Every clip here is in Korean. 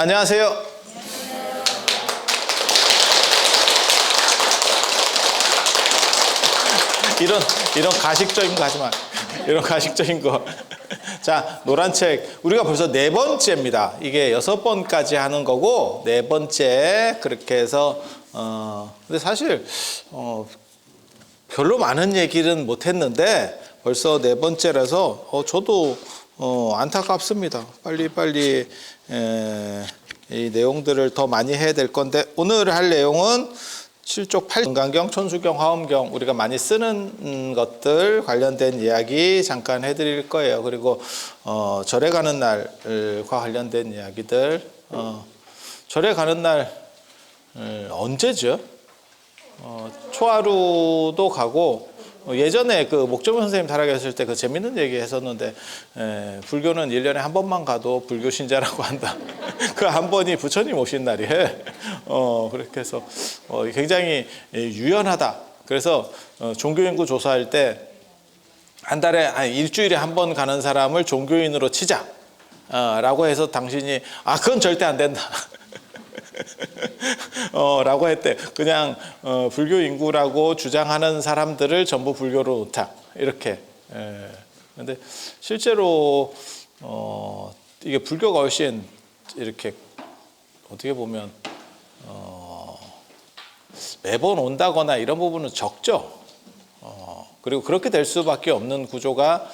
안녕하세요. 이런 가식적인 거 하지 마. 이런 가식적인 거. 자, 노란 책. 우리가 벌써 4번째입니다. 이게 6번까지 하는 거고, 4번째. 그렇게 해서, 근데 사실, 별로 많은 얘기는 못 했는데, 벌써 4번째라서, 저도, 안타깝습니다. 빨리, 이 내용들을 더 많이 해야 될 건데, 오늘 할 내용은 7쪽 8, 은강경, 천수경, 화엄경 우리가 많이 쓰는 것들 관련된 이야기 잠깐 해드릴 거예요. 그리고 절에 가는 날과 관련된 이야기들. 절에 가는 날 언제죠? 초하루도 가고 예전에 그 목조문 선생님 타락했을 때 그 재밌는 얘기 했었는데 불교는 1년에 한 번만 가도 불교 신자라고 한다. 그 한 번이 부처님 오신 날이에요. 그렇게 해서 굉장히 유연하다. 그래서 종교인구 조사할 때 한 달에 일주일에 한 번 가는 사람을 종교인으로 치자 라고 해서 당신이 그건 절대 안 된다. 라고 했대. 그냥 불교 인구라고 주장하는 사람들을 전부 불교로 놓자. 이렇게. 근데 실제로 이게 불교가 훨씬 이렇게 어떻게 보면 매번 온다거나 이런 부분은 적죠. 그리고 그렇게 될 수밖에 없는 구조가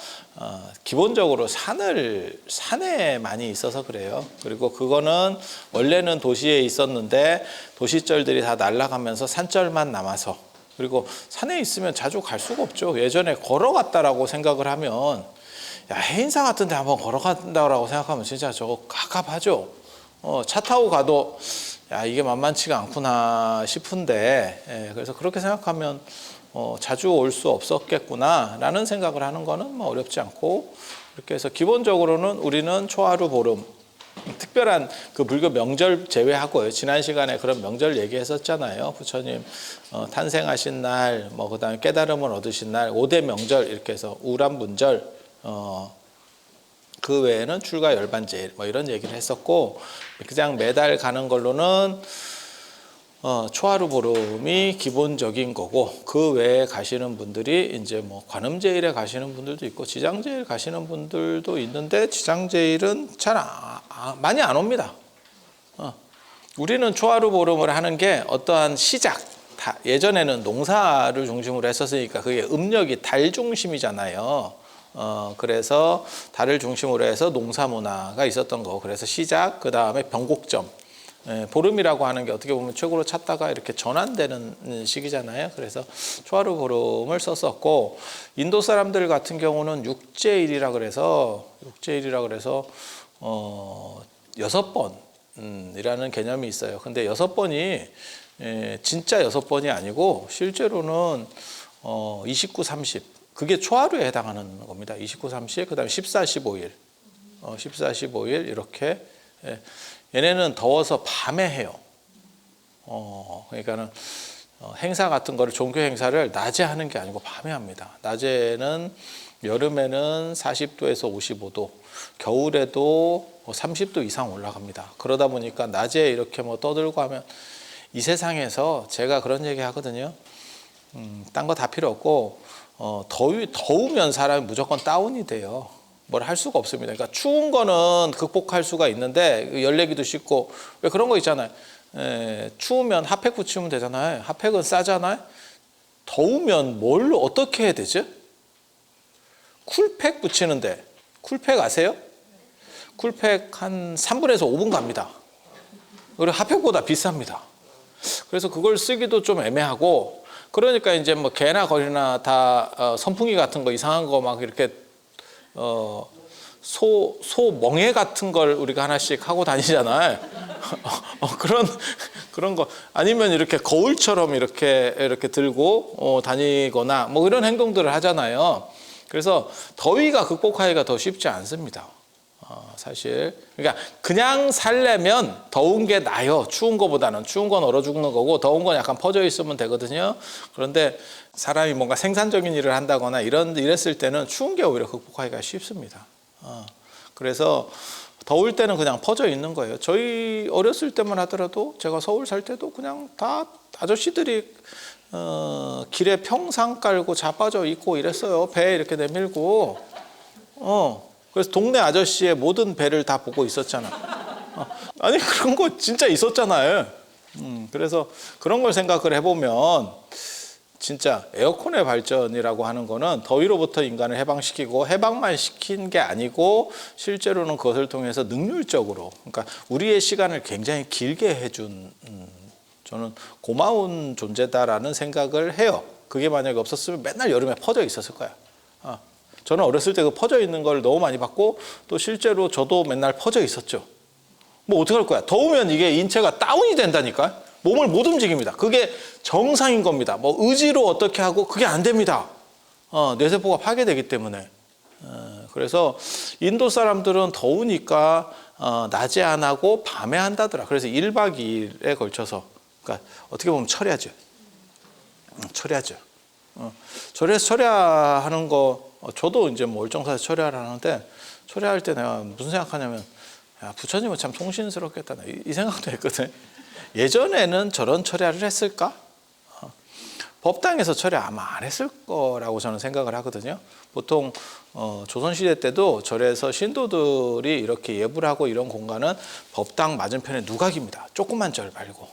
기본적으로 산에 많이 있어서 그래요. 그리고 그거는 원래는 도시에 있었는데 도시절들이 다 날아가면서 산절만 남아서, 그리고 산에 있으면 자주 갈 수가 없죠. 예전에 걸어갔다라고 생각을 하면, 야, 해인사 같은 데 한번 걸어간다고 생각하면 진짜 저거 갑갑하죠. 차 타고 가도 야, 이게 만만치가 않구나 싶은데, 그래서 그렇게 생각하면 자주 올 수 없었겠구나 라는 생각을 하는 거는 뭐 어렵지 않고, 이렇게 해서 기본적으로는 우리는 초하루 보름, 특별한 그 불교 명절 제외하고요. 지난 시간에 그런 명절 얘기했었잖아요. 부처님 탄생하신 날, 뭐 그다음에 깨달음을 얻으신 날, 5대 명절 이렇게 해서 우람분절, 그 외에는 출가 열반제일 뭐 이런 얘기를 했었고, 그냥 매달 가는 걸로는 초하루 보름이 기본적인 거고, 그 외에 가시는 분들이 이제 뭐 관음제일에 가시는 분들도 있고 지장제일 가시는 분들도 있는데, 지장제일은 잘 많이 안 옵니다. 우리는 초하루 보름을 하는 게 어떠한 시작, 예전에는 농사를 중심으로 했었으니까 그게 음력이 달 중심이잖아요. 그래서 달을 중심으로 해서 농사 문화가 있었던 거고, 그래서 시작, 그 다음에 병곡점. 보름이라고 하는 게 어떻게 보면 최고로 찾다가 이렇게 전환되는 시기잖아요. 그래서 초하루 보름을 썼었고, 인도 사람들 같은 경우는 육제일이라 그래서 6번이라는 개념이 있어요. 근데 6번이 진짜 6번이 아니고 실제로는 29, 30 그게 초하루에 해당하는 겁니다. 29, 30 그다음에 14, 15일 14, 15일 이렇게. 얘네는 더워서 밤에 해요. 그러니까는 행사 같은 거를, 종교 행사를 낮에 하는 게 아니고 밤에 합니다. 낮에는, 여름에는 40도에서 55도, 겨울에도 30도 이상 올라갑니다. 그러다 보니까 낮에 이렇게 뭐 떠들고 하면, 이 세상에서 제가 그런 얘기 하거든요. 딴 거 다 필요 없고, 더우면 사람이 무조건 다운이 돼요. 뭘 할 수가 없습니다. 그러니까 추운 거는 극복할 수가 있는데, 열내기도 쉽고, 왜 그런 거 있잖아요. 추우면 핫팩 붙이면 되잖아요. 핫팩은 싸잖아요. 더우면 뭘 어떻게 해야 되죠? 쿨팩 붙이는데, 쿨팩 아세요? 쿨팩 한 3분에서 5분 갑니다. 그리고 핫팩보다 비쌉니다. 그래서 그걸 쓰기도 좀 애매하고, 그러니까 이제 뭐 개나 거리나 다 선풍기 같은 거 이상한 거 막 이렇게 소 멍에 같은 걸 우리가 하나씩 하고 다니잖아요. 그런 거, 아니면 이렇게 거울처럼 이렇게 들고 다니거나 뭐 이런 행동들을 하잖아요. 그래서 더위가 극복하기가 더 쉽지 않습니다. 사실. 그러니까 그냥 살려면 더운 게 나아요. 추운 거보다는. 추운 건 얼어 죽는 거고, 더운 건 약간 퍼져 있으면 되거든요. 그런데 사람이 뭔가 생산적인 일을 한다거나 이랬을 때는 추운 게 오히려 극복하기가 쉽습니다. 그래서 더울 때는 그냥 퍼져 있는 거예요. 저희 어렸을 때만 하더라도 제가 서울 살 때도 그냥 다 아저씨들이 길에 평상 깔고 자빠져 있고 이랬어요. 배 이렇게 내밀고. 그래서 동네 아저씨의 모든 배를 다 보고 있었잖아. 아니 그런 거 진짜 있었잖아요. 그래서 그런 걸 생각을 해보면 진짜 에어컨의 발전이라고 하는 거는 더위로부터 인간을 해방시키고 해방만 시킨 게 아니고 실제로는 그것을 통해서 능률적으로 그러니까 우리의 시간을 굉장히 길게 해준 저는 고마운 존재다라는 생각을 해요. 그게 만약에 없었으면 맨날 여름에 퍼져 있었을 거야. 저는 어렸을 때 그 퍼져 있는 걸 너무 많이 봤고 또 실제로 저도 맨날 퍼져 있었죠. 뭐 어떡할 거야. 더우면 이게 인체가 다운이 된다니까. 몸을 못 움직입니다. 그게 정상인 겁니다. 뭐 의지로 어떻게 하고 그게 안 됩니다. 뇌세포가 파괴되기 때문에. 그래서 인도 사람들은 더우니까 낮에 안 하고 밤에 한다더라. 그래서 1박 2일에 걸쳐서 그러니까 어떻게 보면 철야죠. 철야죠. 절에서 철야하는 거 저도 이제 뭐 월정사에서 철야를 하는데 철야할 때 내가 무슨 생각하냐면 야, 부처님은 참 송신스럽겠다 이 생각도 했거든. 예전에는 저런 철야를 했을까? 법당에서 철야 아마 안 했을 거라고 저는 생각을 하거든요. 보통 조선시대 때도 절에서 신도들이 이렇게 예불 하고 이런 공간은 법당 맞은편에 누각입니다. 조그만 절 말고.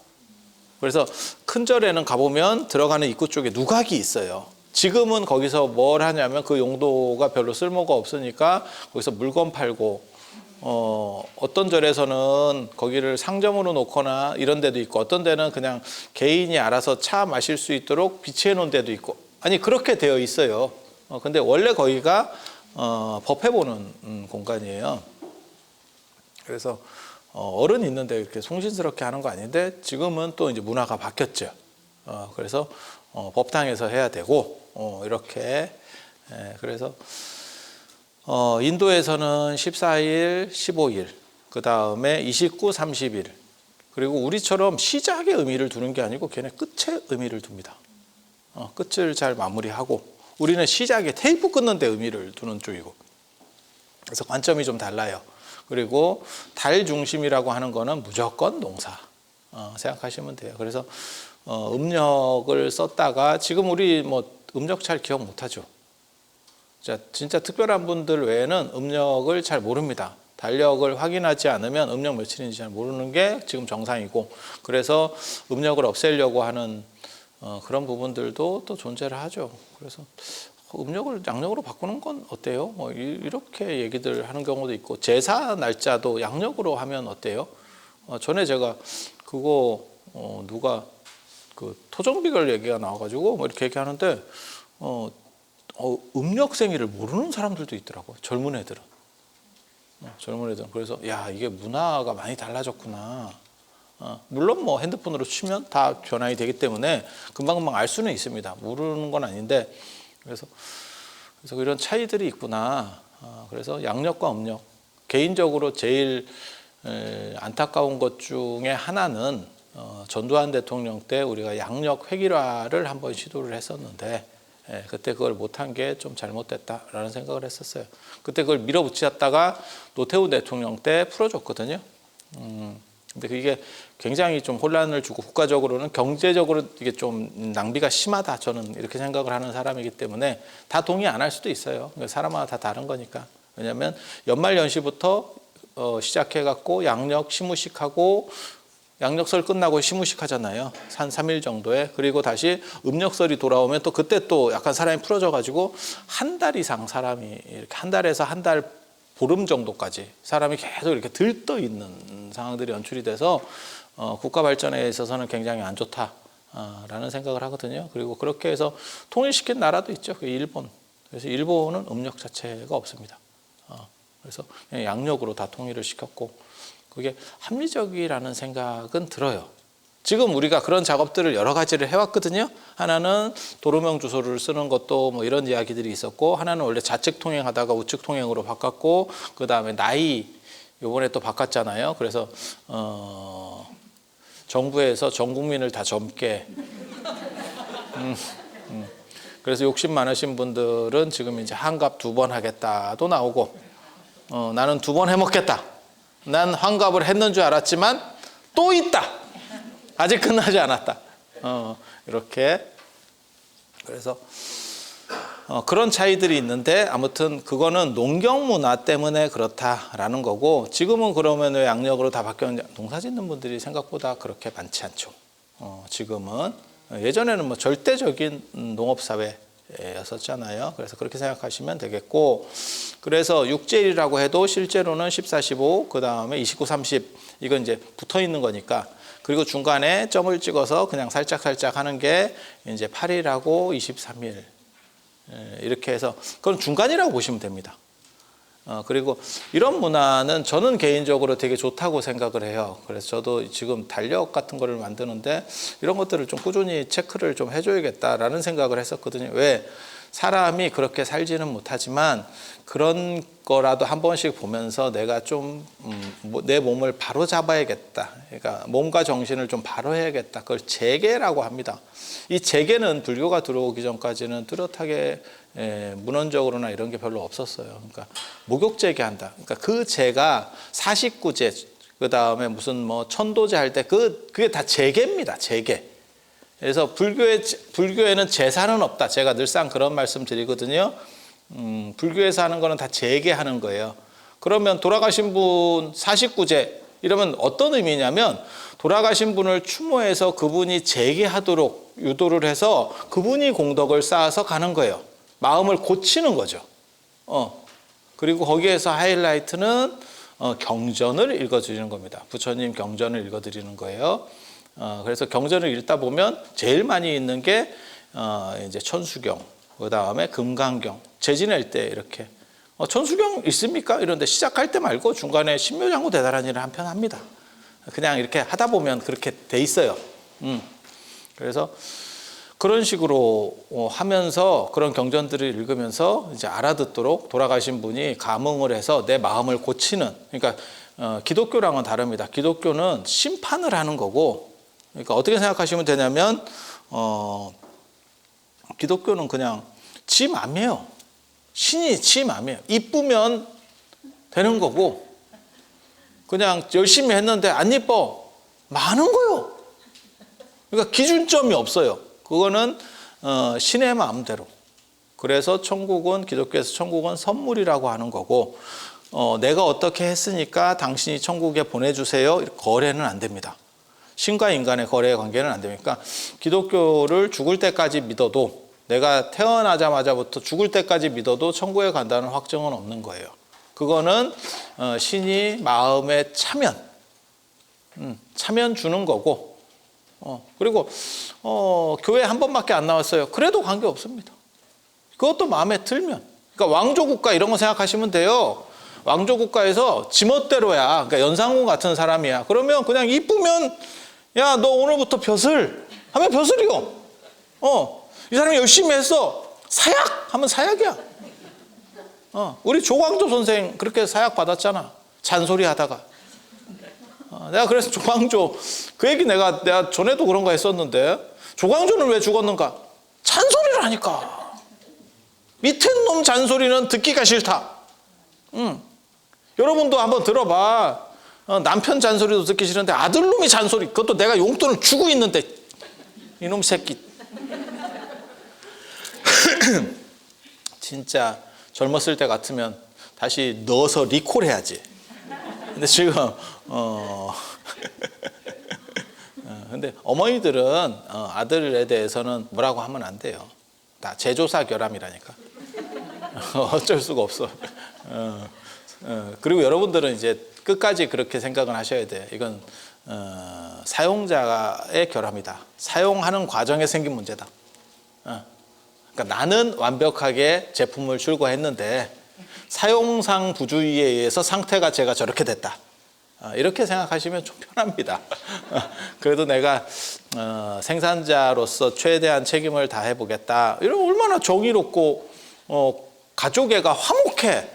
그래서 큰 절에는 가보면 들어가는 입구 쪽에 누각이 있어요. 지금은 거기서 뭘 하냐면 그 용도가 별로 쓸모가 없으니까 거기서 물건 팔고 어떤 절에서는 거기를 상점으로 놓거나 이런 데도 있고 어떤 데는 그냥 개인이 알아서 차 마실 수 있도록 비치해 놓은 데도 있고 아니 그렇게 되어 있어요. 근데 원래 거기가 법회 보는 공간이에요. 그래서 어른 있는데 이렇게 송신스럽게 하는 거 아닌데 지금은 또 이제 문화가 바뀌었죠. 그래서 법당에서 해야 되고 이렇게 그래서 인도에서는 14일, 15일, 그 다음에 29, 30일. 그리고 우리처럼 시작에 의미를 두는 게 아니고 걔네 끝에 의미를 둡니다. 끝을 잘 마무리하고 우리는 시작에 테이프 끊는 데 의미를 두는 쪽이고. 그래서 관점이 좀 달라요. 그리고 달 중심이라고 하는 거는 무조건 농사 생각하시면 돼요. 그래서 음력을 썼다가 지금 우리 뭐 음력 잘 기억 못하죠. 진짜 특별한 분들 외에는 음력을 잘 모릅니다. 달력을 확인하지 않으면 음력 며칠인지 잘 모르는 게 지금 정상이고 그래서 음력을 없애려고 하는 그런 부분들도 또 존재를 하죠. 그래서 음력을 양력으로 바꾸는 건 어때요? 뭐 이렇게 얘기들 하는 경우도 있고 제사 날짜도 양력으로 하면 어때요? 전에 제가 그거 누가 그 토정비걸 얘기가 나와가지고 뭐 이렇게 얘기하는데 음력생일을 모르는 사람들도 있더라고. 젊은 애들은. 젊은 애들은. 그래서 야 이게 문화가 많이 달라졌구나. 물론 뭐 핸드폰으로 치면 다 변환이 되기 때문에 금방금방 알 수는 있습니다. 모르는 건 아닌데 그래서 이런 차이들이 있구나. 그래서 양력과 음력 개인적으로 제일 안타까운 것 중에 하나는 전두환 대통령 때 우리가 양력 획일화를 한번 시도를 했었는데 그때 그걸 못한 게 좀 잘못됐다라는 생각을 했었어요. 그때 그걸 밀어붙였다가 노태우 대통령 때 풀어줬거든요. 근데 그게 굉장히 좀 혼란을 주고 국가적으로는 경제적으로 이게 좀 낭비가 심하다. 저는 이렇게 생각을 하는 사람이기 때문에 다 동의 안 할 수도 있어요. 사람마다 다 다른 거니까. 왜냐하면 연말연시부터 시작해갖고 양력 시무식하고 양력설 끝나고 시무식 하잖아요. 한 3일 정도에. 그리고 다시 음력설이 돌아오면 또 그때 또 약간 사람이 풀어져가지고 한 달 이상 사람이 이렇게 한 달에서 한 달 보름 정도까지 사람이 계속 이렇게 들떠 있는 상황들이 연출이 돼서 국가 발전에 있어서는 굉장히 안 좋다라는 생각을 하거든요. 그리고 그렇게 해서 통일시킨 나라도 있죠. 그 일본. 그래서 일본은 음력 자체가 없습니다. 그래서 그냥 양력으로 다 통일을 시켰고 그게 합리적이라는 생각은 들어요. 지금 우리가 그런 작업들을 여러 가지를 해왔거든요. 하나는 도로명 주소를 쓰는 것도 뭐 이런 이야기들이 있었고 하나는 원래 좌측 통행하다가 우측 통행으로 바꿨고 그 다음에 나이 요번에 또 바꿨잖아요. 그래서 정부에서 전 국민을 다 젊게 그래서 욕심 많으신 분들은 지금 이제 한갑 2번 하겠다도 나오고 나는 2번 해먹겠다. 난 환갑을 했는 줄 알았지만 또 있다. 아직 끝나지 않았다. 이렇게. 그래서 그런 차이들이 있는데 아무튼 그거는 농경 문화 때문에 그렇다라는 거고, 지금은 그러면 왜 양력으로 다 바뀌었는지, 농사 짓는 분들이 생각보다 그렇게 많지 않죠. 지금은. 예전에는 뭐 절대적인 농업사회였었잖아요. 그래서 그렇게 생각하시면 되겠고, 그래서 6제1이라고 해도 실제로는 14, 15, 그 다음에 29, 30, 이건 이제 붙어 있는 거니까, 그리고 중간에 점을 찍어서 그냥 살짝 하는 게 이제 8일하고 23일. 이렇게 해서 그건 중간이라고 보시면 됩니다. 그리고 이런 문화는 저는 개인적으로 되게 좋다고 생각을 해요. 그래서 저도 지금 달력 같은 거를 만드는데 이런 것들을 좀 꾸준히 체크를 좀 해줘야겠다라는 생각을 했었거든요. 왜? 사람이 그렇게 살지는 못하지만 그런 거라도 한 번씩 보면서 내가 좀 내 몸을 바로 잡아야겠다. 그러니까 몸과 정신을 좀 바로 해야겠다. 그걸 재계라고 합니다. 이 재계는 불교가 들어오기 전까지는 뚜렷하게 문헌적으로나 이런 게 별로 없었어요. 그러니까 목욕재계 한다. 그러니까 그 재가 49제, 그 다음에 무슨 뭐 천도제 할 때 그게 다 재계입니다. 재계. 그래서 불교에는 제사는 없다. 제가 늘상 그런 말씀 드리거든요. 불교에서 하는 거는 다 재계하는 거예요. 그러면 돌아가신 분 49제 이러면 어떤 의미냐면, 돌아가신 분을 추모해서 그분이 재계하도록 유도를 해서 그분이 공덕을 쌓아서 가는 거예요. 마음을 고치는 거죠. 그리고 거기에서 하이라이트는 경전을 읽어드리는 겁니다. 부처님 경전을 읽어드리는 거예요. 그래서 경전을 읽다 보면 제일 많이 있는 게 이제 천수경, 그 다음에 금강경, 제 지낼 때 이렇게 천수경 있습니까? 이런데 시작할 때 말고 중간에 신묘장구 대단한 일을 한 편 합니다. 그냥 이렇게 하다 보면 그렇게 돼 있어요. 그래서 그런 식으로 하면서 그런 경전들을 읽으면서 이제 알아듣도록 돌아가신 분이 감응을 해서 내 마음을 고치는, 그러니까 기독교랑은 다릅니다. 기독교는 심판을 하는 거고, 그러니까 어떻게 생각하시면 되냐면 기독교는 그냥 지 맘이에요. 신이 지 맘이에요. 이쁘면 되는 거고, 그냥 열심히 했는데 안 이뻐 많은 거요. 그러니까 기준점이 없어요. 그거는 신의 마음대로. 그래서 천국은, 기독교에서 천국은 선물이라고 하는 거고, 내가 어떻게 했으니까 당신이 천국에 보내주세요. 거래는 안 됩니다. 신과 인간의 거래의 관계는 안 됩니까? 기독교를 죽을 때까지 믿어도, 내가 태어나자마자부터 죽을 때까지 믿어도 천국에 간다는 확정은 없는 거예요. 그거는 신이 마음에 차면 주는 거고, 그리고 교회 한 번밖에 안 나왔어요. 그래도 관계 없습니다. 그것도 마음에 들면. 그러니까 왕조국가 이런 거 생각하시면 돼요. 왕조국가에서 지멋대로야. 그러니까 연상군 같은 사람이야. 그러면 그냥 이쁘면, 야, 너 오늘부터 벼슬 하면 벼슬이요. 이 사람이 열심히 했어. 사약 하면 사약이야. 우리 조광조 선생 그렇게 사약 받았잖아. 잔소리 하다가. 내가 그래서 조광조, 그 얘기 내가 전에도 그런 거 했었는데, 조광조는 왜 죽었는가? 잔소리를 하니까. 밑에 놈 잔소리는 듣기가 싫다. 여러분도 한번 들어봐. 남편 잔소리도 듣기 싫은데 아들놈이 잔소리, 그것도 내가 용돈을 주고 있는데, 이놈 새끼. 진짜 젊었을 때 같으면 다시 넣어서 리콜해야지. 근데 지금 근데 어머니들은 아들에 대해서는 뭐라고 하면 안 돼요. 다 제조사 결함이라니까. 어쩔 수가 없어. 그리고 여러분들은 이제 끝까지 그렇게 생각을 하셔야 돼. 이건 사용자의 결함이다. 사용하는 과정에 생긴 문제다. 그러니까 나는 완벽하게 제품을 출고했는데 사용상 부주의에 의해서 상태가 제가 저렇게 됐다. 이렇게 생각하시면 좀 편합니다. 그래도 내가 생산자로서 최대한 책임을 다해보겠다. 이러면 얼마나 정의롭고 가족애가 화목해.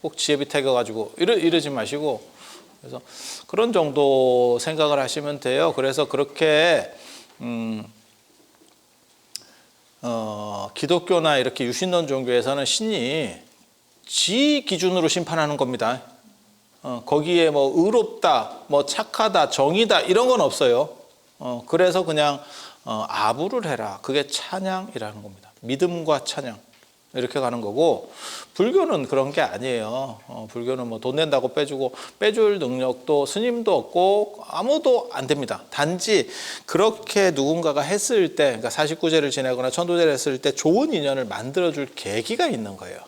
꼭 지혜비 태겨가지고 이러지 마시고, 그래서 그런 정도 생각을 하시면 돼요. 그래서 그렇게 기독교나 이렇게 유신론 종교에서는 신이 지 기준으로 심판하는 겁니다. 거기에 뭐 의롭다, 뭐 착하다, 정의다 이런 건 없어요. 그래서 그냥 아부를 해라. 그게 찬양이라는 겁니다. 믿음과 찬양 이렇게 가는 거고, 불교는 그런 게 아니에요. 불교는 뭐 돈 낸다고 빼주고 빼줄 능력도 스님도 없고 아무도 안 됩니다. 단지 그렇게 누군가가 했을 때, 그러니까 49제를 지내거나 천도제를 했을 때 좋은 인연을 만들어줄 계기가 있는 거예요.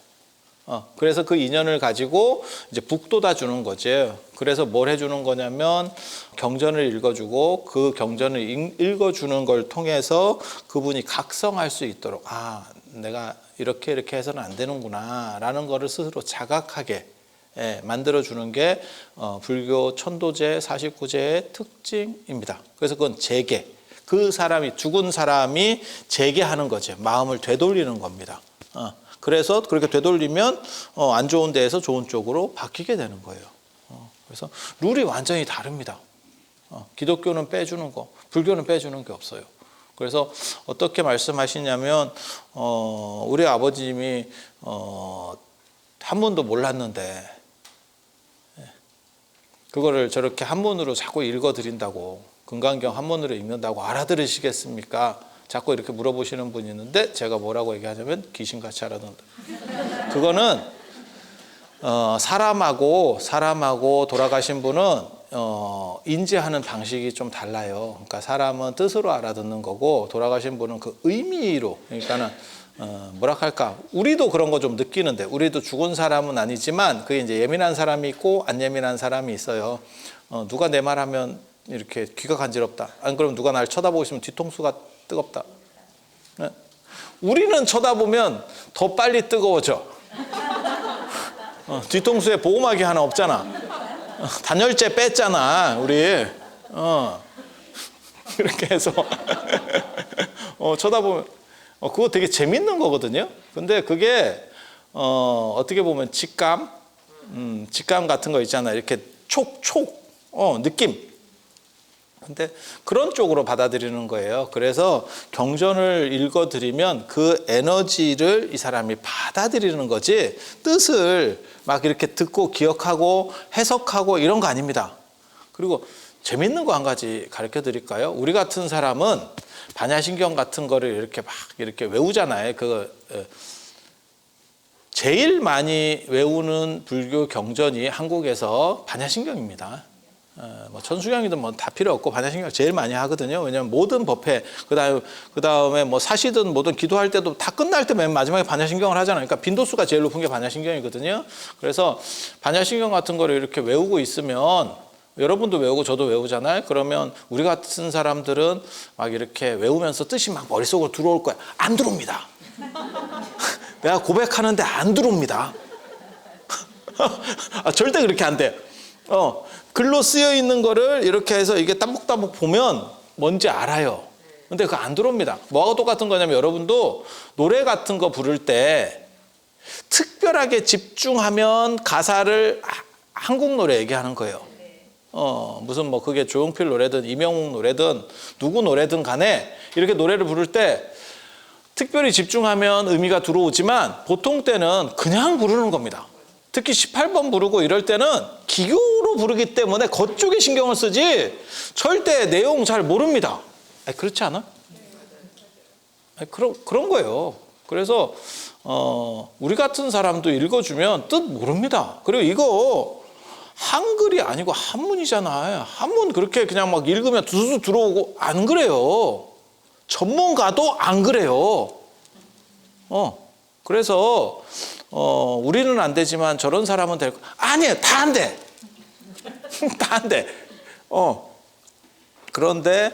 그래서 그 인연을 가지고 이제 북돋아 주는 거죠. 그래서 뭘 해주는 거냐면 경전을 읽어주고, 그 경전을 읽어주는 걸 통해서 그분이 각성할 수 있도록, 내가 이렇게 해서는 안 되는구나 라는 거를 스스로 자각하게 만들어주는 게 불교 천도제 49제의 특징입니다. 그래서 그건 재계, 그 사람이, 죽은 사람이 재계하는 거죠. 마음을 되돌리는 겁니다. 그래서 그렇게 되돌리면 안 좋은 데에서 좋은 쪽으로 바뀌게 되는 거예요. 그래서 룰이 완전히 다릅니다. 기독교는 빼주는 거, 불교는 빼주는 게 없어요. 그래서 어떻게 말씀하시냐면 우리 아버님이 한문도 몰랐는데 그거를 저렇게 한문으로 자꾸 읽어드린다고, 금강경 한문으로 읽는다고 알아들으시겠습니까? 자꾸 이렇게 물어보시는 분이 있는데, 제가 뭐라고 얘기하냐면 귀신같이 알아듣는다. 그거는 사람하고 돌아가신 분은 인지하는 방식이 좀 달라요. 그러니까 사람은 뜻으로 알아듣는 거고, 돌아가신 분은 그 의미로, 그러니까는 뭐라 할까, 우리도 그런 거 좀 느끼는데, 우리도 죽은 사람은 아니지만 그게 이제 예민한 사람이 있고 안 예민한 사람이 있어요. 누가 내 말하면 이렇게 귀가 간지럽다, 안 그러면 누가 날 쳐다보고 있으면 뒤통수가 뜨겁다. 우리는 쳐다보면 더 빨리 뜨거워져. 뒤통수에 보호막이 하나 없잖아. 단열재 뺐잖아 우리. 이렇게 해서 쳐다보면 그거 되게 재밌는 거거든요. 근데 그게 어떻게 보면 직감 같은 거 있잖아. 이렇게 느낌. 근데 그런 쪽으로 받아들이는 거예요. 그래서 경전을 읽어드리면 그 에너지를 이 사람이 받아들이는 거지, 뜻을 막 이렇게 듣고 기억하고 해석하고 이런 거 아닙니다. 그리고 재밌는 거 한 가지 가르쳐 드릴까요? 우리 같은 사람은 반야신경 같은 거를 이렇게 막 이렇게 외우잖아요. 제일 많이 외우는 불교 경전이 한국에서 반야신경입니다. 뭐 천수경이든 뭐 다 필요 없고 반야신경 제일 많이 하거든요. 왜냐하면 모든 법회, 그다음에 뭐 사시든 뭐든 기도할 때도 다 끝날 때 맨 마지막에 반야신경을 하잖아요. 그러니까 빈도수가 제일 높은 게 반야신경이거든요. 그래서 반야신경 같은 거를 이렇게 외우고 있으면, 여러분도 외우고 저도 외우잖아요. 그러면 우리 같은 사람들은 막 이렇게 외우면서 뜻이 막 머릿속으로 들어올 거야. 안 들어옵니다. 내가 고백하는데 안 들어옵니다. 절대 그렇게 안 돼. 글로 쓰여 있는 거를 이렇게 해서 이게 따복따복 보면 뭔지 알아요. 근데 그거 안 들어옵니다. 뭐하고 똑같은 거냐면, 여러분도 노래 같은 거 부를 때 특별하게 집중하면 가사를 한국 노래 얘기하는 거예요. 무슨 뭐 그게 조용필 노래든 이명웅 노래든 누구 노래든 간에 이렇게 노래를 부를 때 특별히 집중하면 의미가 들어오지만, 보통 때는 그냥 부르는 겁니다. 특히 18번 부르고 이럴 때는 기교로 부르기 때문에 그쪽에 신경을 쓰지 절대 내용 잘 모릅니다. 그렇지 않아? 그런 거예요. 그래서 우리 같은 사람도 읽어주면 뜻 모릅니다. 그리고 이거 한글이 아니고 한문이잖아요. 한문 그렇게 그냥 막 읽으면 두두두 들어오고 안 그래요. 전문가도 안 그래요. 그래서 우리는 안 되지만 저런 사람은 될 거. 아니에요. 다 안 돼. 다 안 돼. 그런데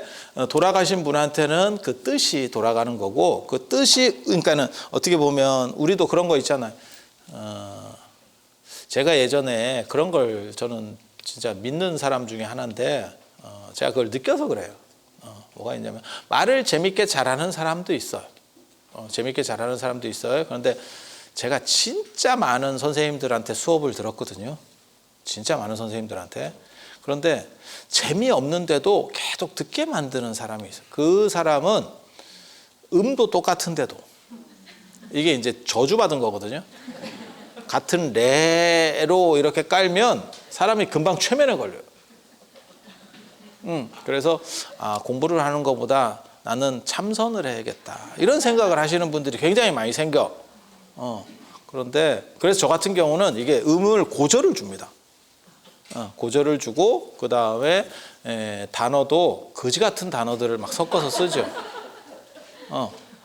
돌아가신 분한테는 그 뜻이 돌아가는 거고, 그 뜻이, 그러니까는 어떻게 보면 우리도 그런 거 있잖아요. 제가 예전에 그런 걸, 저는 진짜 믿는 사람 중에 하나인데 제가 그걸 느껴서 그래요. 뭐가 있냐면, 말을 재밌게 잘하는 사람도 있어요. 재밌게 잘하는 사람도 있어요. 그런데 제가 진짜 많은 선생님들한테 수업을 들었거든요. 진짜 많은 선생님들한테. 그런데 재미없는데도 계속 듣게 만드는 사람이 있어요. 그 사람은 음도 똑같은데도, 이게 이제 저주받은 거거든요. 같은 레로 이렇게 깔면 사람이 금방 최면에 걸려요. 그래서 공부를 하는 것보다 나는 참선을 해야겠다 이런 생각을 하시는 분들이 굉장히 많이 생겨. 그런데 그래서 저 같은 경우는 이게 음을 고절을 줍니다. 고절을 주고 그 다음에 단어도 거지 같은 단어들을 막 섞어서 쓰죠.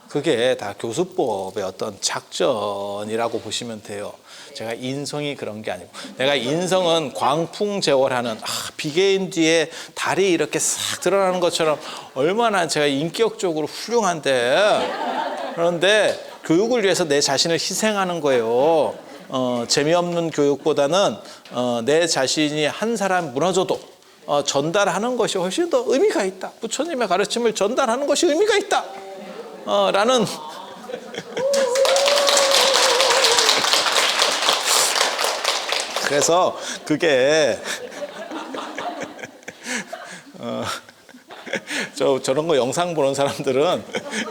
그게 다 교수법의 어떤 작전이라고 보시면 돼요. 제가 인성이 그런 게 아니고, 내가 인성은 광풍제월하는 비계인 뒤에 달이 이렇게 싹 드러나는 것처럼 얼마나 제가 인격적으로 훌륭한데, 그런데 교육을 위해서 내 자신을 희생하는 거예요. 재미없는 교육보다는 내 자신이 한 사람 무너져도 전달하는 것이 훨씬 더 의미가 있다. 부처님의 가르침을 전달하는 것이 의미가 있다. 라는 그래서 그게 저런 거 영상 보는 사람들은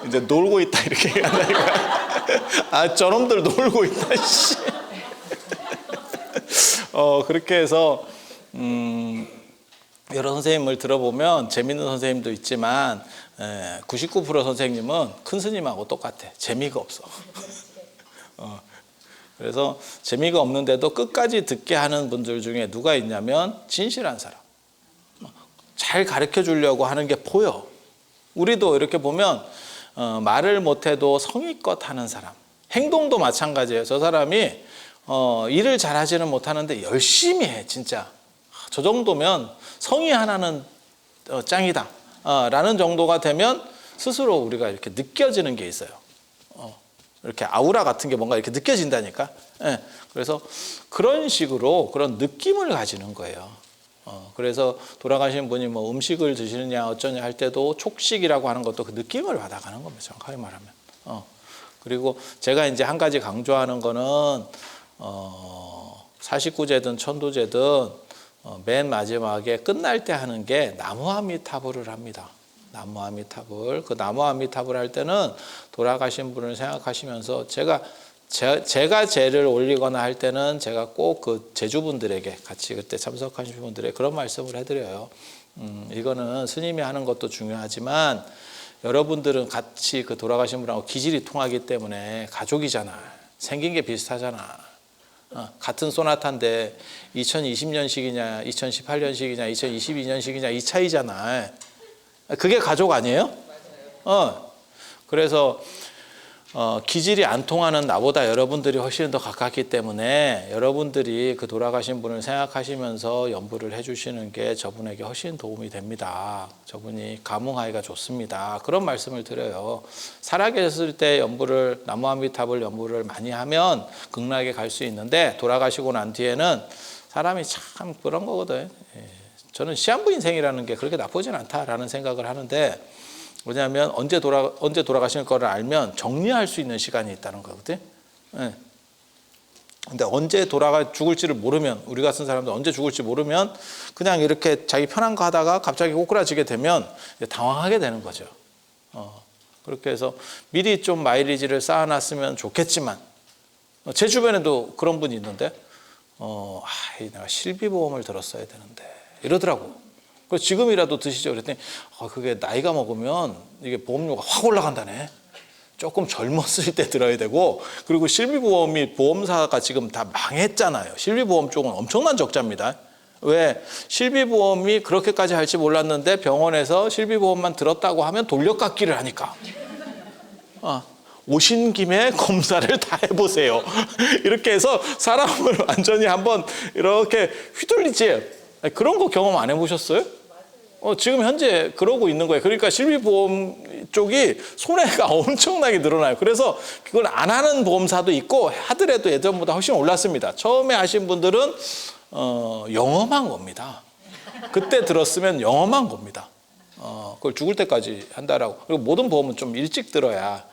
이제 놀고 있다 이렇게 얘기한다니까. 저놈들 놀고 있다. 씨. 그렇게 해서 여러 선생님을 들어보면 재밌는 선생님도 있지만 99% 선생님은 큰 스님하고 똑같아. 재미가 없어. 그래서 재미가 없는데도 끝까지 듣게 하는 분들 중에 누가 있냐면 진실한 사람. 잘 가르쳐 주려고 하는 게 보여. 우리도 이렇게 보면 말을 못해도 성의껏 하는 사람. 행동도 마찬가지예요. 저 사람이 일을 잘하지는 못하는데 열심히 해. 진짜. 저 정도면 성의 하나는 짱이다 라는 정도가 되면 스스로 우리가 이렇게 느껴지는 게 있어요. 이렇게 아우라 같은 게 뭔가 이렇게 느껴진다니까. 그래서 그런 식으로 그런 느낌을 가지는 거예요. 그래서 돌아가신 분이 뭐 음식을 드시느냐 어쩌냐 할 때도 촉식이라고 하는 것도 그 느낌을 받아가는 겁니다. 정확하게 말하면. 그리고 제가 이제 한 가지 강조하는 거는 49제든 천도제든 맨 마지막에 끝날 때 하는 게 나무아미타불을 합니다. 나무아미타불. 그 나무아미타불 할 때는 돌아가신 분을 생각하시면서 제가 제를 올리거나 할 때는 제가 꼭 그 제주분들에게 같이 그때 참석하신 분들에게 그런 말씀을 해드려요. 이거는 스님이 하는 것도 중요하지만 여러분들은 같이 그 돌아가신 분하고 기질이 통하기 때문에 가족이잖아. 생긴 게 비슷하잖아. 같은 소나타인데 2020년식이냐 2018년식이냐 2022년식이냐 이 차이잖아. 그게 가족 아니에요? 그래서 기질이 안 통하는 나보다 여러분들이 훨씬 더 가깝기 때문에 여러분들이 그 돌아가신 분을 생각하시면서 연부를 해주시는 게 저분에게 훨씬 도움이 됩니다. 저분이 감흥하기가 좋습니다. 그런 말씀을 드려요. 살아계셨을 때 연부를 나무아미타불 연부를 많이 하면 극락에 갈 수 있는데 돌아가시고 난 뒤에는 사람이 참 그런 거거든. 저는 시한부 인생이라는 게 그렇게 나쁘진 않다라는 생각을 하는데 왜냐하면 언제 돌아가실 거를 알면 정리할 수 있는 시간이 있다는 거거든. 근데 언제 죽을지를 모르면 우리 같은 사람들 언제 죽을지 모르면 그냥 이렇게 자기 편한 거 하다가 갑자기 꼬꾸라지게 되면 당황하게 되는 거죠. 그렇게 해서 미리 좀 마일리지를 쌓아놨으면 좋겠지만 제 주변에도 그런 분이 있는데 내가 실비보험을 들었어야 되는데 이러더라고. 그래서 지금이라도 드시죠. 그랬더니 그게 나이가 먹으면 이게 보험료가 확 올라간다네. 조금 젊었을 때 들어야 되고 그리고 실비보험이 보험사가 지금 다 망했잖아요. 실비보험 쪽은 엄청난 적자입니다. 왜? 실비보험이 그렇게까지 할지 몰랐는데 병원에서 실비보험만 들었다고 하면 돌려깎기를 하니까. 오신 김에 검사를 다 해보세요. 이렇게 해서 사람을 완전히 한번 이렇게 휘둘리지. 그런 거 경험 안 해보셨어요? 지금 현재 그러고 있는 거예요. 그러니까 실비보험 쪽이 손해가 엄청나게 늘어나요. 그래서 그걸 안 하는 보험사도 있고 하더라도 예전보다 훨씬 올랐습니다. 처음에 하신 분들은 영험한 겁니다. 그때 들었으면 영험한 겁니다. 그걸 죽을 때까지 한다라고. 그리고 모든 보험은 좀 일찍 들어야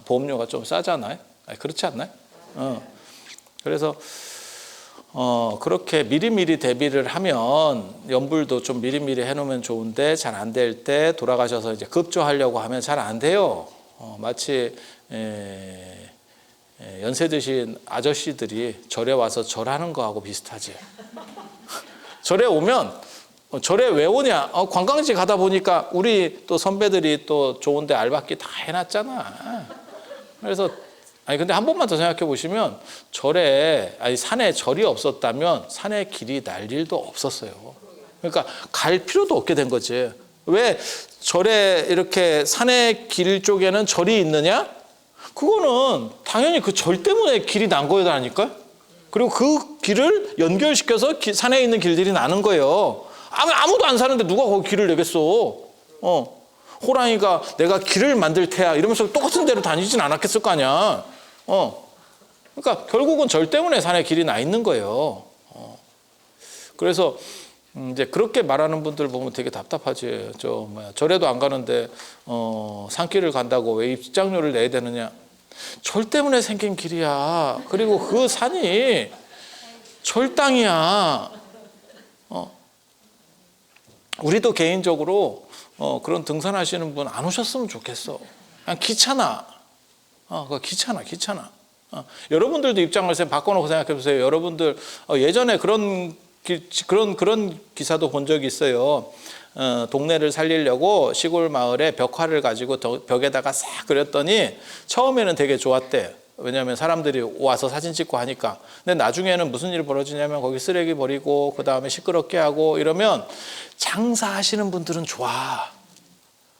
보험료가 좀 싸잖아요. 그렇지 않나요? 그래서 그렇게 미리미리 대비를 하면 연불도 좀 미리미리 해놓으면 좋은데 잘 안 될 때 돌아가셔서 이제 급조하려고 하면 잘 안 돼요. 마치 연세 드신 아저씨들이 절에 와서 절하는 거하고 비슷하지. 절에 오면 절에 왜 오냐? 관광지 가다 보니까 우리 또 선배들이 또 좋은데 알바끼 다 해놨잖아. 그래서 근데 한 번만 더 생각해 보시면 산에 절이 없었다면 산에 길이 날 일도 없었어요. 그러니까 갈 필요도 없게 된 거지. 왜 절에 이렇게 산의 길 쪽에는 절이 있느냐? 그거는 당연히 그 절 때문에 길이 난 거라니까. 그리고 그 길을 연결시켜서 산에 있는 길들이 나는 거예요. 아무도 안 사는데 누가 거기 길을 내겠어? 호랑이가 내가 길을 만들 테야 이러면서 똑같은 데로 다니진 않았겠을 거 아니야. 그러니까 결국은 절 때문에 산에 길이 나 있는 거예요. 그래서 이제 그렇게 말하는 분들 보면 되게 답답하지. 절에도 안 가는데 산길을 간다고 왜 입장료를 내야 되느냐? 절 때문에 생긴 길이야. 그리고 그 산이 절 땅이야. 우리도 개인적으로 그런 등산하시는 분 안 오셨으면 좋겠어. 그냥 귀찮아. 귀찮아. 여러분들도 입장을 바꿔놓고 생각해 보세요. 여러분들 예전에 그런 기사도 본 적이 있어요. 동네를 살리려고 시골 마을에 벽화를 가지고 벽에다가 싹 그렸더니 처음에는 되게 좋았대. 왜냐하면 사람들이 와서 사진 찍고 하니까. 근데 나중에는 무슨 일이 벌어지냐면 거기 쓰레기 버리고 그 다음에 시끄럽게 하고 이러면 장사하시는 분들은 좋아.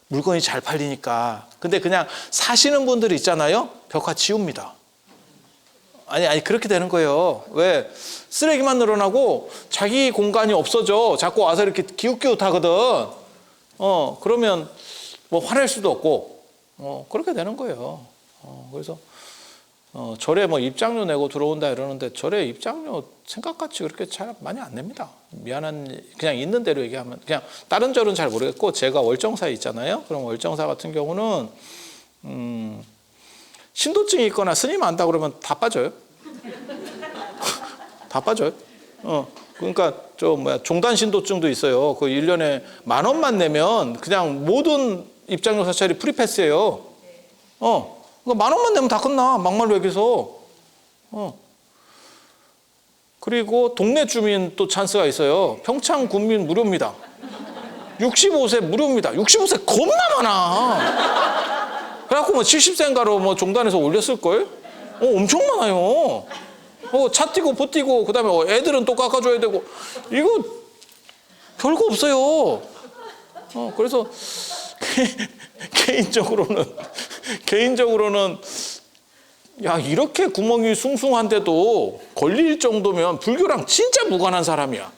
물건이 잘 팔리니까. 근데 그냥 사시는 분들 있잖아요. 벽화 지웁니다. 아니 그렇게 되는 거예요. 왜? 쓰레기만 늘어나고 자기 공간이 없어져. 자꾸 와서 이렇게 기웃기웃하거든. 그러면 뭐 화낼 수도 없고 그렇게 되는 거예요. 그래서 절에 뭐 입장료 내고 들어온다 이러는데 절에 입장료 생각같이 그렇게 잘 많이 안 냅니다. 그냥 있는 대로 얘기하면 그냥 다른 절은 잘 모르겠고 제가 월정사에 있잖아요. 그럼 월정사 같은 경우는 신도증이 있거나 스님 안다 그러면 다 빠져요. 다 빠져요. 그러니까 종단 신도증도 있어요. 그 1년에 10,000원만 내면 그냥 모든 입장료 사찰이 프리패스예요. 그러니까 10,000원만 내면 다 끝나. 막말로 얘기해서. 그리고 동네 주민 또 찬스가 있어요. 평창 군민 무료입니다. 65세 무료입니다. 65세 겁나 많아. 그래갖고 70세인가로 종단에서 올렸을걸? 엄청 많아요. 차 띄고 보띄고 그다음에 애들은 또 깎아줘야 되고 이거 별거 없어요. 그래서 개인적으로는 야 이렇게 구멍이 숭숭한데도 걸릴 정도면 불교랑 진짜 무관한 사람이야.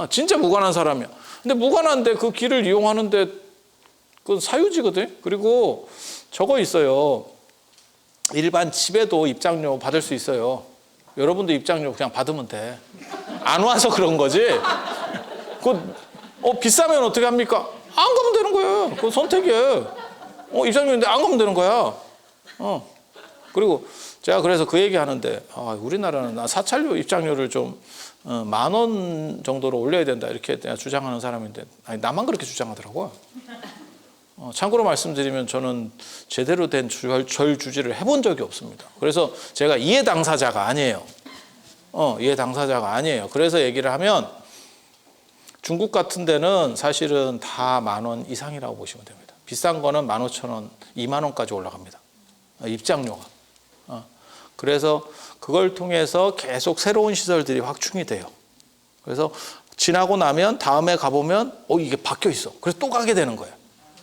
진짜 무관한 사람이야. 근데 무관한데 그 길을 이용하는데 그건 사유지거든. 그리고 저거 있어요. 일반 집에도 입장료 받을 수 있어요. 여러분도 입장료 그냥 받으면 돼. 안 와서 그런 거지. 비싸면 어떻게 합니까? 안 가면 되는 거예요. 그건 선택이에요. 입장료인데 안 가면 되는 거야. 그리고 제가 그래서 그 얘기 하는데 우리나라는 사찰료 입장료를 좀 10,000원 정도로 올려야 된다 이렇게 내가 주장하는 사람인데 나만 그렇게 주장하더라고요. 참고로 말씀드리면 저는 제대로 된 절 주지를 해본 적이 없습니다. 그래서 제가 이해 당사자가 아니에요. 이해 당사자가 아니에요. 그래서 얘기를 하면 중국 같은 데는 사실은 다 10,000원 이상이라고 보시면 됩니다. 비싼 거는 15,000원, 20,000원까지 올라갑니다. 입장료가. 그래서 그걸 통해서 계속 새로운 시설들이 확충이 돼요. 그래서 지나고 나면 다음에 가보면 이게 바뀌어 있어. 그래서 또 가게 되는 거예요.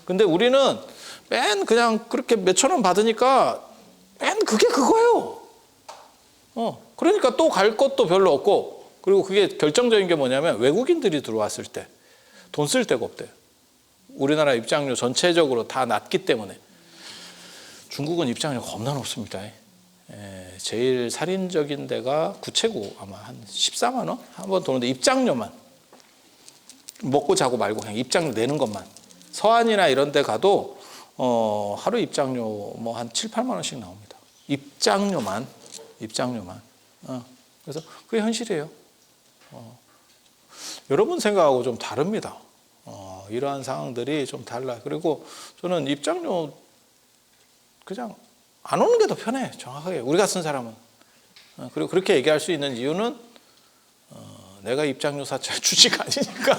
근데 우리는 맨 그냥 그렇게 몇천 원 받으니까 맨 그게 그거예요. 그러니까 또 갈 것도 별로 없고 그리고 그게 결정적인 게 뭐냐면 외국인들이 들어왔을 때 돈 쓸 데가 없대요. 우리나라 입장료 전체적으로 다 낮기 때문에. 중국은 입장료가 겁나 높습니다. 제일 살인적인 데가 구체구 아마 한 14만 원? 한 번 도는데 입장료만. 먹고 자고 말고 그냥 입장료 내는 것만. 서안이나 이런 데 가도 하루 입장료 뭐 한 7, 8만 원씩 나옵니다. 입장료만. 그래서 그게 현실이에요. 여러분 생각하고 좀 다릅니다. 이러한 상황들이 좀 달라요. 그리고 저는 입장료 그냥 안 오는 게 더 편해. 정확하게 우리 같은 사람은. 그리고 그렇게 얘기할 수 있는 이유는 내가 입장료 사찰 주지가 아니니까.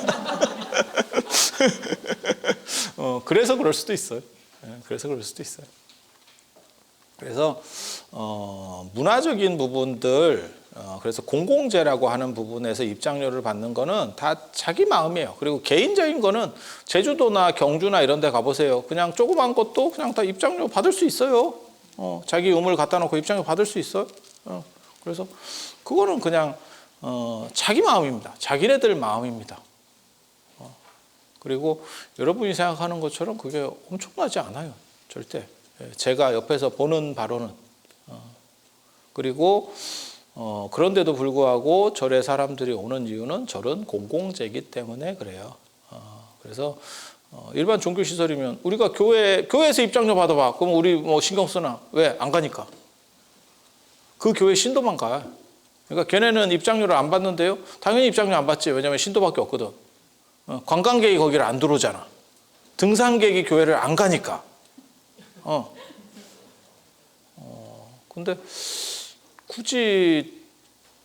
그래서 그럴 수도 있어요. 그래서 그럴 수도 있어요. 그래서 문화적인 부분들, 그래서 공공재라고 하는 부분에서 입장료를 받는 거는 다 자기 마음이에요. 그리고 개인적인 거는 제주도나 경주나 이런 데 가보세요. 그냥 조그만 것도 그냥 다 입장료 받을 수 있어요. 자기 우물 갖다 놓고 입장료 받을 수 있어요. 그래서 그거는 그냥 자기 마음입니다. 자기네들 마음입니다. 그리고 여러분이 생각하는 것처럼 그게 엄청나지 않아요. 절대. 제가 옆에서 보는 바로는. 그리고 그런데도 불구하고 절에 사람들이 오는 이유는 절은 공공재이기 때문에 그래요. 그래서 일반 종교시설이면 우리가 교회에서 입장료 받아봐. 그럼 우리 뭐 신경 쓰나? 왜? 안 가니까. 그 교회 신도만 가. 그러니까 걔네는 입장료를 안 받는데요. 당연히 입장료 안 받지. 왜냐하면 신도밖에 없거든. 관광객이 거기를 안 들어오잖아. 등산객이 교회를 안 가니까. 근데 굳이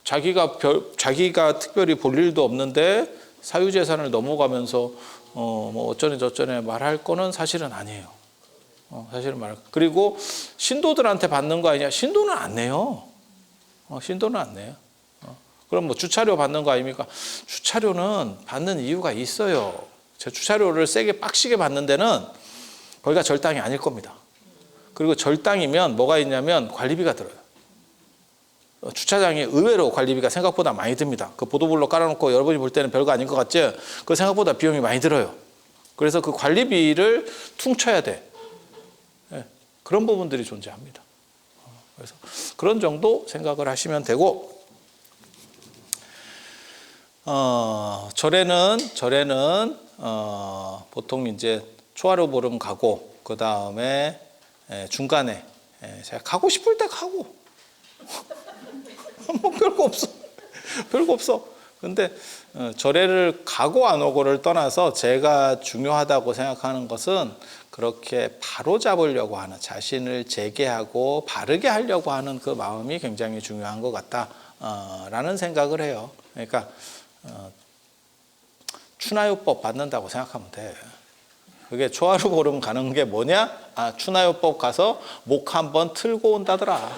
자기가 특별히 볼 일도 없는데 사유재산을 넘어가면서 뭐 어쩌네 저쩌네 말할 거는 사실은 아니에요. 사실은 그리고 신도들한테 받는 거 아니냐? 신도는 안 내요. 신도는 안 내요. 그럼 뭐 주차료 받는 거 아닙니까? 주차료는 받는 이유가 있어요. 저 주차료를 세게 빡시게 받는 데는 거기가 절당이 아닐 겁니다. 그리고 절당이면 뭐가 있냐면 관리비가 들어요. 주차장이 의외로 관리비가 생각보다 많이 듭니다. 그 보도블록 깔아놓고 여러분이 볼 때는 별거 아닌 것 같죠? 그 생각보다 비용이 많이 들어요. 그래서 그 관리비를 퉁쳐야 돼. 그런 부분들이 존재합니다. 그래서 그런 정도 생각을 하시면 되고, 절에는 보통 이제 초하루 보름 가고 그 다음에 중간에 제가 가고 싶을 때 가고 뭐 별거 없어. 근데 절에를 가고 안 오고를 떠나서 제가 중요하다고 생각하는 것은 그렇게 바로 잡으려고 하는, 자신을 재개하고 바르게 하려고 하는 그 마음이 굉장히 중요한 것 같다라는 생각을 해요. 그러니까 추나요법 받는다고 생각하면 돼. 그게 초하루 보름 가는 게 뭐냐? 추나요법 가서 목 한번 틀고 온다더라.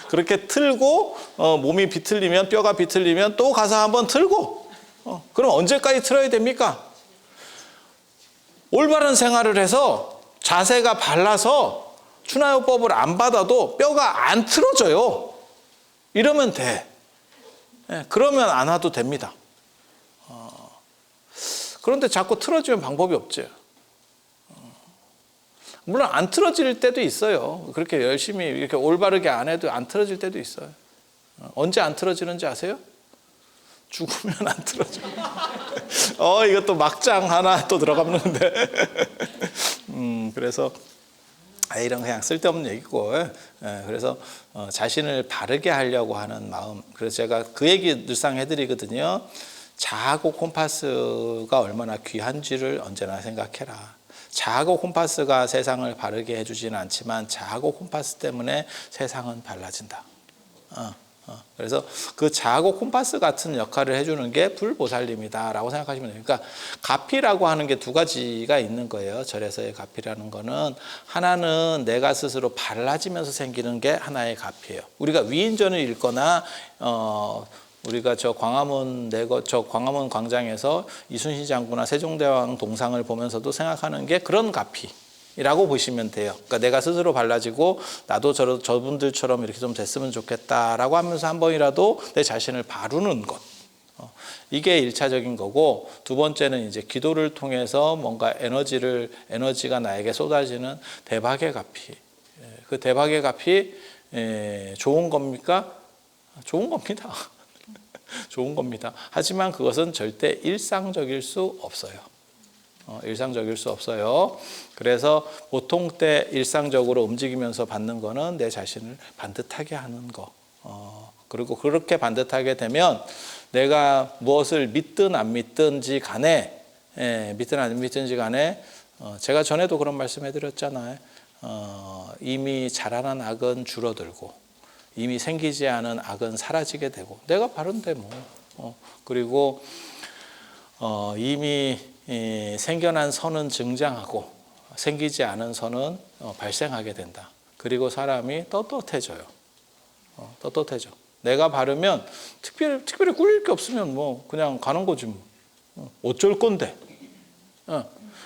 그렇게 틀고 몸이 비틀리면, 뼈가 비틀리면 또 가서 한번 틀고, 그럼 언제까지 틀어야 됩니까? 올바른 생활을 해서 자세가 발라서 추나요법을 안 받아도 뼈가 안 틀어져요. 이러면 돼. 그러면 안 와도 됩니다. 그런데 자꾸 틀어지면 방법이 없죠. 물론 안 틀어질 때도 있어요. 그렇게 열심히 이렇게 올바르게 안 해도 안 틀어질 때도 있어요. 언제 안 틀어지는지 아세요? 죽으면 안 틀어져. 이것도 막장 하나 또 들어가는데. 그래서 이런 그냥 쓸데없는 얘기고, 그래서 자신을 바르게 하려고 하는 마음. 그래서 제가 그 얘기 늘상 해드리거든요. 자하고 콤파스가 얼마나 귀한지를 언제나 생각해라. 자하고 콤파스가 세상을 바르게 해주지는 않지만 자하고 콤파스 때문에 세상은 달라진다. 그래서 그 자하고 콤파스 같은 역할을 해주는 게 불보살님이다라고 생각하시면 돼요. 그러니까 가피라고 하는 게 두 가지가 있는 거예요. 절에서의 가피라는 거는 하나는 내가 스스로 발라지면서 생기는 게 하나의 가피예요. 우리가 위인전을 읽거나 우리가 저 광화문 광장에서 이순신 장군이나 세종대왕 동상을 보면서도 생각하는 게 그런 가피라고 보시면 돼요. 그러니까 내가 스스로 발라지고 나도 저분들처럼 이렇게 좀 됐으면 좋겠다라고 하면서 한 번이라도 내 자신을 바르는 것. 이게 1차적인 거고, 두 번째는 이제 기도를 통해서 뭔가 에너지가 나에게 쏟아지는 대박의 가피. 그 대박의 가피 좋은 겁니까? 좋은 겁니다. 좋은 겁니다. 하지만 그것은 절대 일상적일 수 없어요. 일상적일 수 없어요. 그래서 보통 때 일상적으로 움직이면서 받는 거는 내 자신을 반듯하게 하는 거. 그리고 그렇게 반듯하게 되면 내가 무엇을 믿든 안 믿든지 간에, 제가 전에도 그런 말씀 해드렸잖아요. 이미 자라난 악은 줄어들고 이미 생기지 않은 악은 사라지게 되고 내가 바른데 뭐. 그리고 이미 생겨난 선은 증장하고 생기지 않은 선은 발생하게 된다. 그리고 사람이 떳떳해져요. 떳떳해져. 내가 바르면 특별히 꾸릴 게 없으면 뭐 그냥 가는 거지 뭐. 어쩔 건데.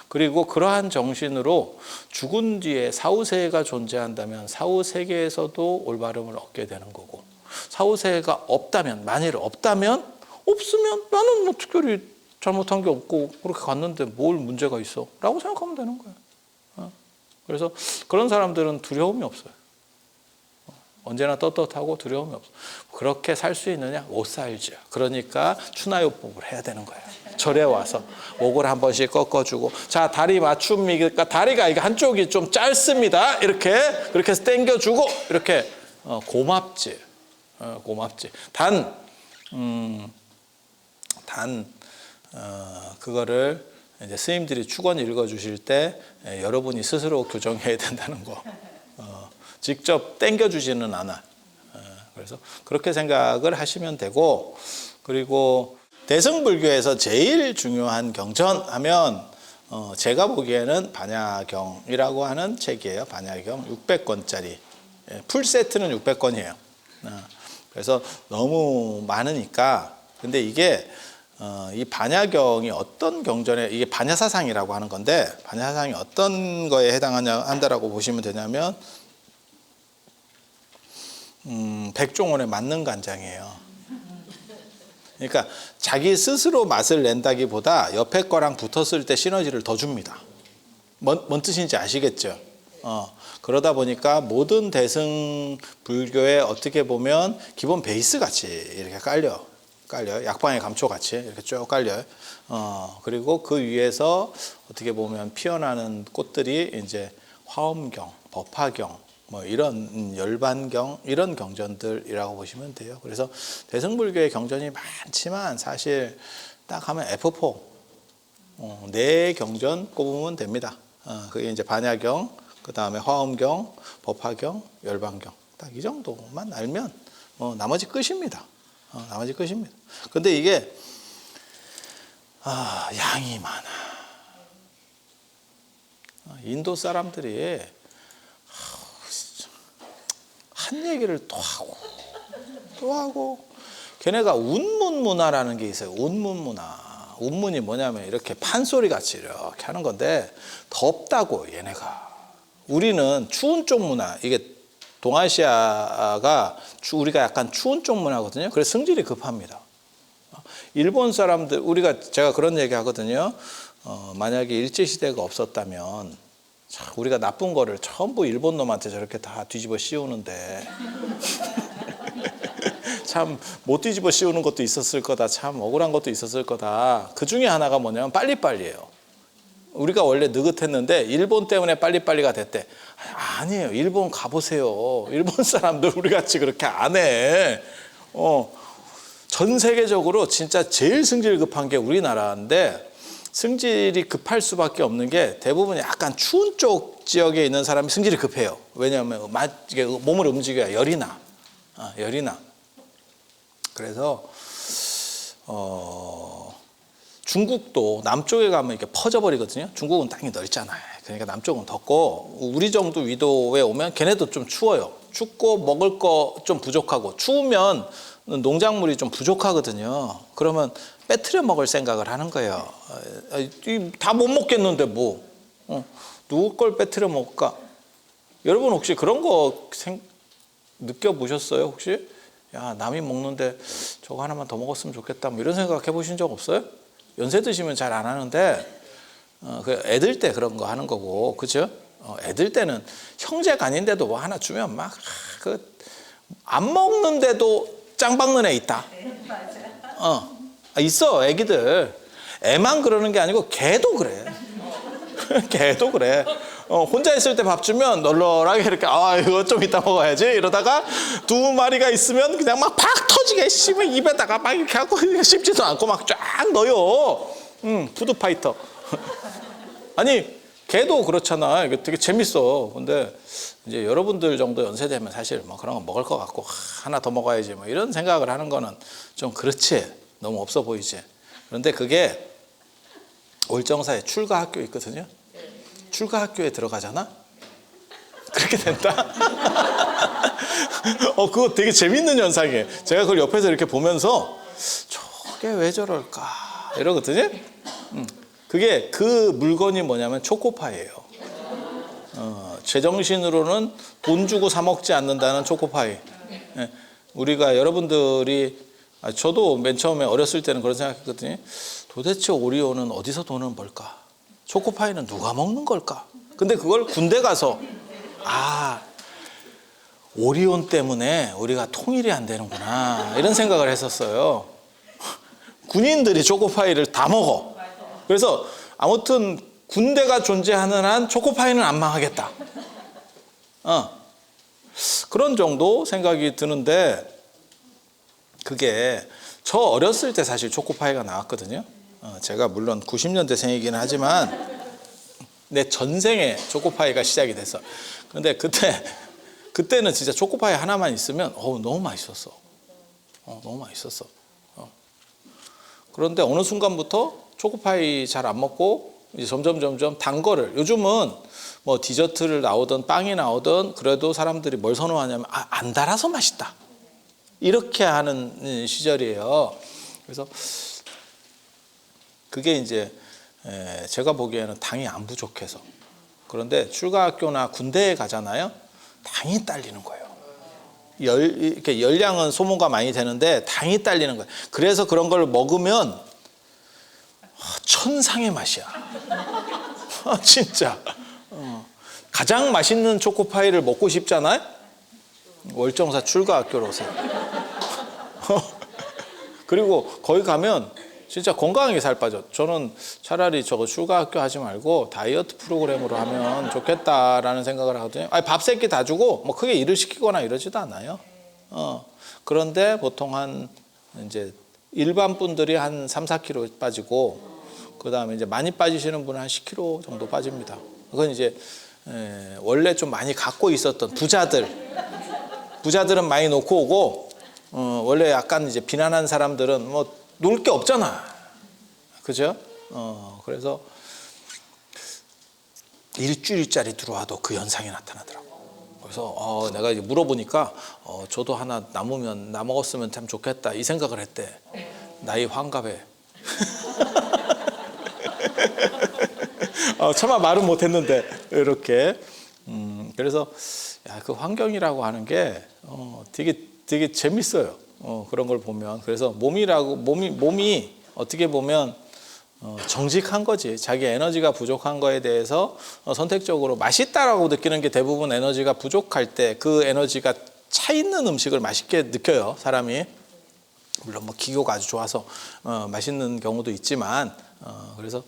그리고 그러한 정신으로 죽은 뒤에 사후세계가 존재한다면 사후세계에서도 올바름을 얻게 되는 거고, 사후세계가 없다면, 만일 없다면, 없으면 나는 뭐 특별히 잘못한 게 없고 그렇게 갔는데 뭘 문제가 있어 라고 생각하면 되는 거야. 그래서 그런 사람들은 두려움이 없어요. 언제나 떳떳하고 두려움이 없어. 그렇게 살 수 있느냐? 못 살죠. 그러니까 추나요법을 해야 되는 거예요. 절에 와서 목을 한 번씩 꺾어주고, 자 다리 맞춤이니까 다리가 이게 한쪽이 좀 짧습니다. 이렇게 그렇게 해서 당겨주고 이렇게 고맙지. 고맙지. 단 그거를 이제 스님들이 축원 읽어주실 때 여러분이 스스로 교정해야 된다는 거. 직접 땡겨주지는 않아. 그래서 그렇게 생각을 하시면 되고, 그리고 대승불교에서 제일 중요한 경전하면 제가 보기에는 반야경이라고 하는 책이에요. 반야경 600권짜리. 풀세트는 600권이에요. 그래서 너무 많으니까. 근데 이게 이 반야경이 어떤 경전에, 이게 반야사상이라고 하는 건데, 반야사상이 어떤 거에 해당한다라고 보시면 되냐면 백종원의 만능간장이에요. 그러니까 자기 스스로 맛을 낸다기보다 옆에 거랑 붙었을 때 시너지를 더 줍니다. 뭔 뜻인지 아시겠죠? 그러다 보니까 모든 대승 불교에 어떻게 보면 기본 베이스 같이 이렇게 깔려요. 약방의 감초 같이 이렇게 쭉 깔려요. 그리고 그 위에서 어떻게 보면 피어나는 꽃들이 이제 화엄경, 법화경, 뭐 이런 열반경, 이런 경전들이라고 보시면 돼요. 그래서 대승불교의 경전이 많지만 사실 딱 하면 F4 네 경전 꼽으면 됩니다. 그게 이제 반야경, 그 다음에 화엄경, 법화경, 열반경, 딱 이 정도만 알면 나머지 끝입니다. 나머지 끝입니다. 근데 이게 양이 많아. 인도 사람들이 한 얘기를 또 하고 걔네가 운문 문화라는 게 있어요. 운문 문화. 운문이 뭐냐면 이렇게 판소리 같이 이렇게 하는 건데 덥다고 얘네가. 우리는 추운 쪽 문화. 이게 동아시아가 우리가 약간 추운 쪽 문화거든요. 그래서 성질이 급합니다. 일본 사람들, 제가 그런 얘기 하거든요. 만약에 일제시대가 없었다면 우리가 나쁜 거를 전부 일본 놈한테 저렇게 다 뒤집어 씌우는데 참 못 뒤집어 씌우는 것도 있었을 거다. 참 억울한 것도 있었을 거다. 그 중에 하나가 뭐냐면 빨리빨리예요. 우리가 원래 느긋했는데 일본 때문에 빨리빨리가 됐대. 아니에요. 일본 가보세요. 일본 사람들 우리같이 그렇게 안 해. 전 세계적으로 진짜 제일 승질 급한 게 우리나라인데, 승질이 급할 수밖에 없는 게 대부분 약간 추운 쪽 지역에 있는 사람이 승질이 급해요. 왜냐하면 몸을 움직여야 열이 나. 그래서 중국도 남쪽에 가면 이렇게 퍼져버리거든요. 중국은 땅이 넓잖아요. 그러니까 남쪽은 덥고, 우리 정도 위도에 오면 걔네도 좀 추워요. 춥고 먹을 거 좀 부족하고, 추우면 농작물이 좀 부족하거든요. 그러면 빼트려 먹을 생각을 하는 거예요. 다 못 먹겠는데 뭐 누구 걸 빼트려 먹을까? 여러분 혹시 그런 거 느껴보셨어요? 혹시? 야, 남이 먹는데 저거 하나만 더 먹었으면 좋겠다, 뭐 이런 생각 해보신 적 없어요? 연세 드시면 잘 안 하는데 애들 때 그런 거 하는 거고, 그죠? 애들 때는 형제가 아닌데도 뭐 하나 주면 막 안 먹는데도 짱 박는 애 있다. 있어. 애기들. 애만 그러는 게 아니고 걔도 그래. 걔도 그래. 혼자 있을 때 밥 주면 널널하게 이렇게 이거 좀 이따 먹어야지 이러다가 두 마리가 있으면 그냥 막 팍 터지게 씹어 입에다가 막 이렇게 하고 씹지도 않고 막 쫙 넣어요. 푸드파이터. 아니 걔도 그렇잖아. 이게 되게 재밌어. 근데 이제 여러분들 정도 연세 되면 사실 뭐 그런 거 먹을 것 같고 하나 더 먹어야지 뭐 이런 생각을 하는 거는 좀 그렇지. 너무 없어 보이지. 그런데 그게 월정사에 출가 학교 있거든요. 출가 학교에 들어가잖아. 그렇게 된다. 그거 되게 재밌는 현상이에요. 제가 그걸 옆에서 이렇게 보면서 저게 왜 저럴까 이러거든요. 그게 그 물건이 뭐냐면 초코파이예요. 제정신으로는 돈 주고 사 먹지 않는다는 초코파이. 예, 우리가 여러분들이 저도 맨 처음에 어렸을 때는 그런 생각했거든요. 도대체 오리오는 어디서 돈을 벌까? 초코파이는 누가 먹는 걸까? 근데 그걸 군대 가서 오리온 때문에 우리가 통일이 안 되는구나 이런 생각을 했었어요. 군인들이 초코파이를 다 먹어. 그래서 아무튼 군대가 존재하는 한 초코파이는 안 망하겠다. 그런 정도 생각이 드는데 그게 저 어렸을 때 사실 초코파이가 나왔거든요. 제가 물론 90년대생이긴 하지만 내 전생에 초코파이가 시작이 됐어. 근데 그때는 진짜 초코파이 하나만 있으면 너무 맛있었어. 너무 맛있었어. 그런데 어느 순간부터 초코파이 잘 안 먹고 이제 점점 단 거를 요즘은 뭐 디저트를 나오든 빵이 나오든 그래도 사람들이 뭘 선호하냐면 안 달아서 맛있다. 이렇게 하는 시절이에요. 그래서 그게 이제 제가 보기에는 당이 안 부족해서. 그런데 출가학교나 군대에 가잖아요. 당이 딸리는 거예요. 이렇게 열량은 소모가 많이 되는데 당이 딸리는 거예요. 그래서 그런 걸 먹으면 천상의 맛이야. 진짜. 가장 맛있는 초코파이를 먹고 싶잖아요. 월정사 출가학교로 오세요. 그리고 거기 가면 진짜 건강하게 살 빠져. 저는 차라리 저거 출가학교 하지 말고 다이어트 프로그램으로 하면 좋겠다라는 생각을 하거든요. 밥 세 끼 다 주고 뭐 크게 일을 시키거나 이러지도 않아요. 그런데 보통 한 이제 일반 분들이 한 3, 4kg 빠지고 그다음에 이제 많이 빠지시는 분은 한 10kg 정도 빠집니다. 그건 이제 원래 좀 많이 갖고 있었던 부자들은 많이 놓고 오고 원래 약간 이제 비난한 사람들은 뭐 놀 게 없잖아. 그죠? 그래서 일주일짜리 들어와도 그 현상이 나타나더라고. 그래서 내가 이제 물어보니까 저도 하나 남으면 나 먹었으면 참 좋겠다 이 생각을 했대. 나이 환갑에. 차마 말은 못했는데 이렇게. 그래서 그 환경이라고 하는 게 되게 재밌어요. 그런 걸 보면. 그래서 몸이 어떻게 보면 정직한 거지. 자기 에너지가 부족한 거에 대해서 선택적으로 맛있다라고 느끼는 게 대부분 에너지가 부족할 때 그 에너지가 차 있는 음식을 맛있게 느껴요, 사람이. 물론 뭐 기교가 아주 좋아서 맛있는 경우도 있지만 그래서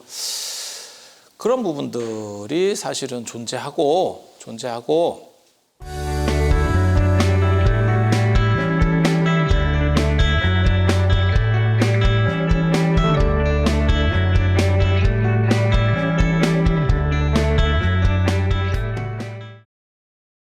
그런 부분들이 사실은 존재하고